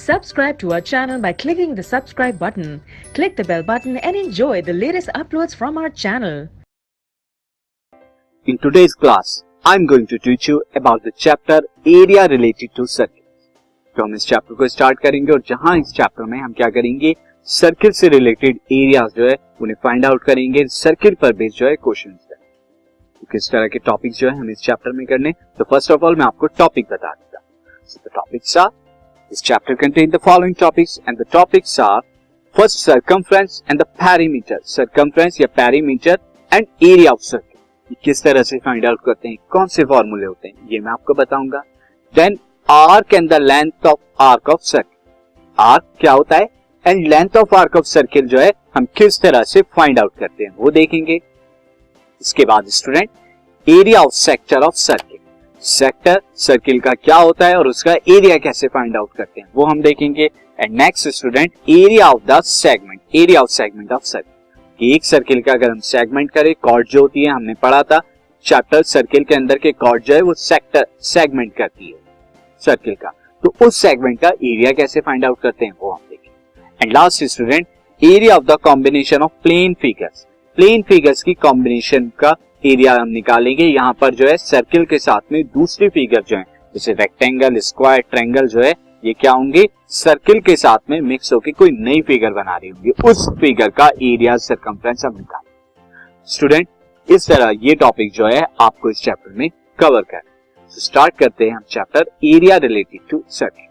Subscribe to our channel by clicking the subscribe button. Click the bell button and enjoy the latest uploads from our channel. In today's class, I'm going to teach you about the chapter area related to circles. तो हम इस chapter को start करेंगे और जहां इस chapter में हम क्या करेंगे, सर्किल से रिलेटेड एरियाज जो है उन्हें फाइंड आउट करेंगे, सर्किल पर बेस्ड जो है क्वेश्चंस है। तो किस तरह के टॉपिक्स जो है हम इस चैप्टर में करने, तो फर्स्ट ऑफ ऑल मैं आपको टॉपिक बता देता हूं। So the topics are, this chapter contain the following topics and the topics are first circumference and the perimeter, circumference या perimeter and area of circle. किस तरह से फाइंड आउट करते हैं, कौन से फॉर्मूले होते हैं, ये मैं आपको बताऊंगा। Then arc and the length of arc of circle, arc क्या होता है and length of arc of circle जो है हम किस तरह से फाइंड आउट करते हैं वो देखेंगे। इसके बाद student area of sector of circle, sector circle का क्या होता है और उसका एरिया कैसे फाइंड आउट करते हैं वो हम देखेंगे। And next student area of the segment, area of segment of circle. एक सर्किल का अगर हम सेगमेंट करें, कॉर्ड जो होती है, हमने पढ़ा था चैप्टर सर्किल के अंदर के कॉर्ड जो है वो सेक्टर सेगमेंट करती है सर्किल का, तो उस सेगमेंट का एरिया कैसे फाइंड आउट करते हैं वो हम देखेंगे। And last student area of the combination of plane figures, plane figures की कॉम्बिनेशन का एरिया हम निकालेंगे। यहाँ पर जो है सर्किल के साथ में दूसरी फिगर जो है जैसे रेक्टेंगल, स्क्वायर, ट्रायंगल जो है ये क्या होंगे, सर्किल के साथ में मिक्स होकर कोई नई फिगर बना रही होंगी, उस फिगर का एरिया सर्कमफ्रेंस हम निकालेंगे। स्टूडेंट इस तरह ये टॉपिक जो है आपको इस चैप्टर में कवर करना है। स्टार्ट करते हैं हम chapter area related to circle.